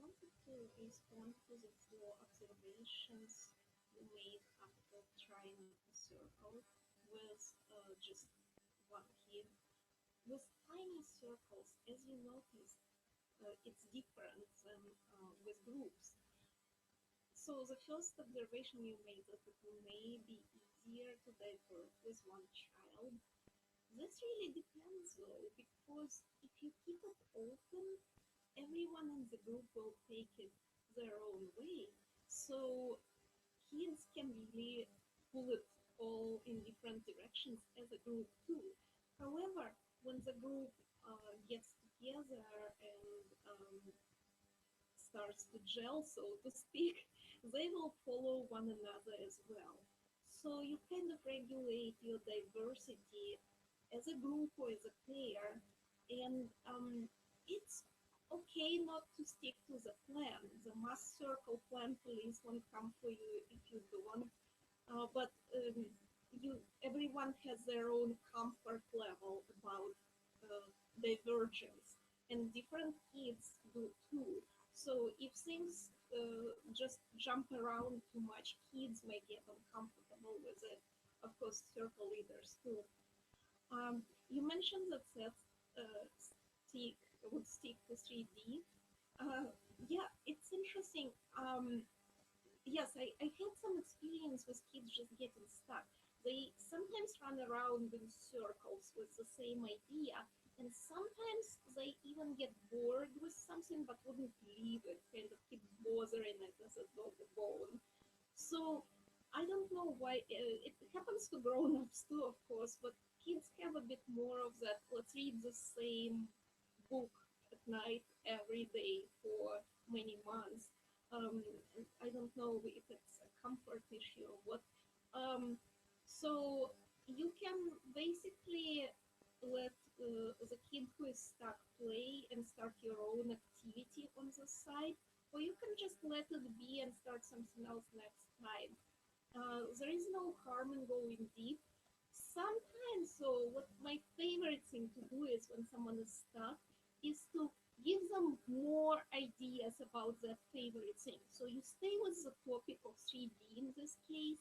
wanted to respond to the four observations you made after trying a circle with just one kid. With tiny circles, as you noticed, it's different than with groups. So the first observation you made that it may be easier to divert with one child. This really depends though, because if you keep it open, everyone in the group will take it their own way. So kids can really pull it all in different directions as a group too. However, when the group gets together and starts to gel, so to speak, they will follow one another as well. So you kind of regulate your diversity as a group or as a pair, and it's okay not to stick to the plan. The mass circle plan police won't come for you if you don't. But you, everyone has their own comfort level about uh, divergence, and different kids do too. So if things just jump around too much, kids may get uncomfortable with it. Of course, circle leaders too. You mentioned that sets stick would stick to 3D. Uh, yeah, it's interesting. Yes, I had some experience with kids just getting stuck. They sometimes run around in circles with the same idea, and sometimes they even get bored with something but wouldn't leave it, kind of keep bothering it as a dog bone. So I don't know why it happens to grown-ups too, of course, but kids have a bit more of that. Let's read the same book at night every day for many months. And I don't know if it's a comfort issue or what. Um, so you can basically let the kid who is stuck play and start your own activity on the side, or you can just let it be and start something else next time. There is no harm in going deep. Sometimes, so what my favorite thing to do is when someone is stuck, is to give them more ideas about their favorite thing. So you stay with the topic of 3D in this case,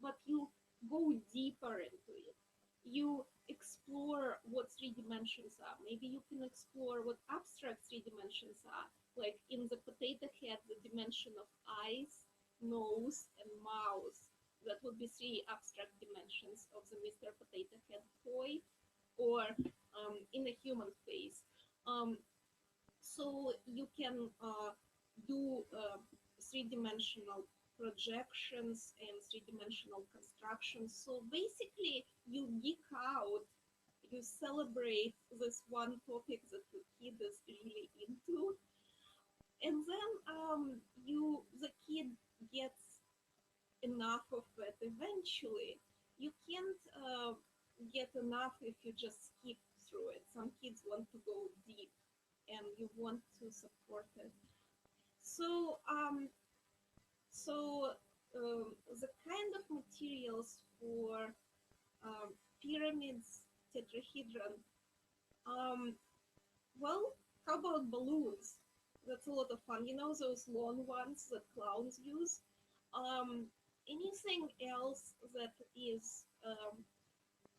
but you go deeper into it. You explore what three dimensions are. Maybe you can explore what abstract three dimensions are, like in the potato head, the dimension of eyes, nose, and mouth. That would be three abstract dimensions of the Mr. Potato Head toy, or in a human face. Um, so you can do three-dimensional projections and three-dimensional constructions. So basically, you geek out, you celebrate this one topic that the kid is really into, and then the kid gets enough of it eventually. You can't get enough if you just skip through it. Some kids want to go deep, and you want to support it. So, the kind of materials for pyramids, tetrahedron. Um, well, how about balloons? That's a lot of fun. You know those long ones that clowns use. Um, Anything else that is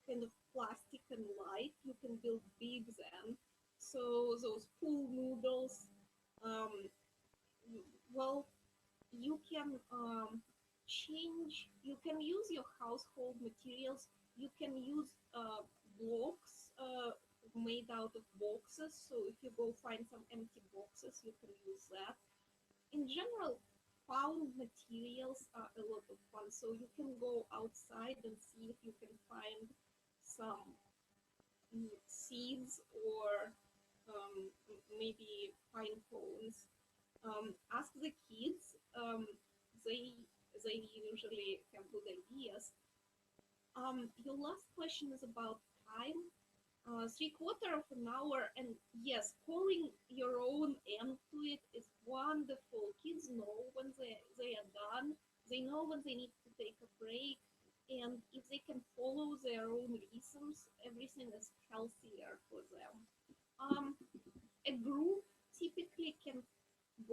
kind of plastic and light, you can build big then. So those pool noodles. Um, well, you can change. You can use your household materials. You can use blocks made out of boxes. So if you go find some empty boxes, you can use that. In general, found materials are a lot of fun. So you can go outside and see if you can find some seeds or maybe pine cones. Ask the kids. They they usually have good ideas. Your last question is about time. Three-quarter of an hour, and yes, calling your own end to it is wonderful. Kids know when they are done. They know when they need to take a break, and if they can follow their own rhythms, everything is healthier for them. Um, a group typically can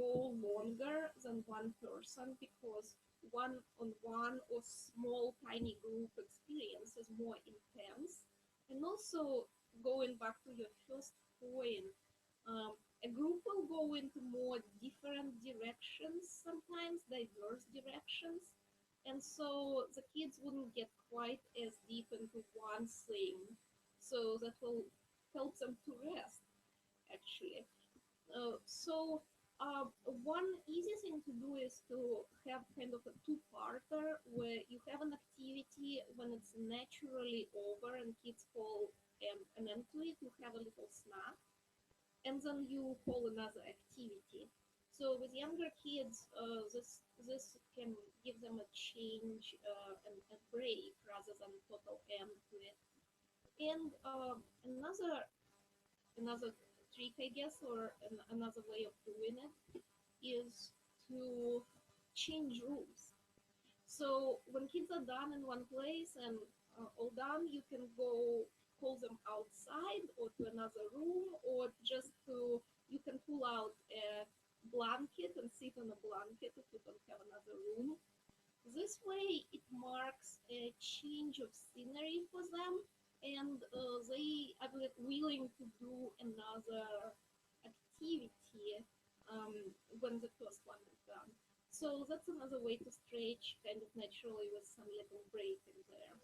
go longer than one person because one-on-one or small tiny group experience is more intense. And also, going back to your first point, a group will go into more different directions, sometimes diverse directions, and so the kids wouldn't get quite as deep into one thing. So that will help them to rest, actually. One easy thing to do is to have kind of a two-parter where you have an activity when it's naturally over and kids fall and into it, you have a little snack, and then you call another activity. So with younger kids, this can give them a change and a break rather than total end to it. And another trick, I guess, or another way of doing it is to change rooms. So when kids are done in one place and all done, you can go call them outside or to another room, or just to you can pull out a blanket and sit on a blanket if you don't have another room. This way, it marks a change of scenery for them, and they are willing to do another activity um, when the first one is done. So that's another way to stretch kind of naturally with some little break in there.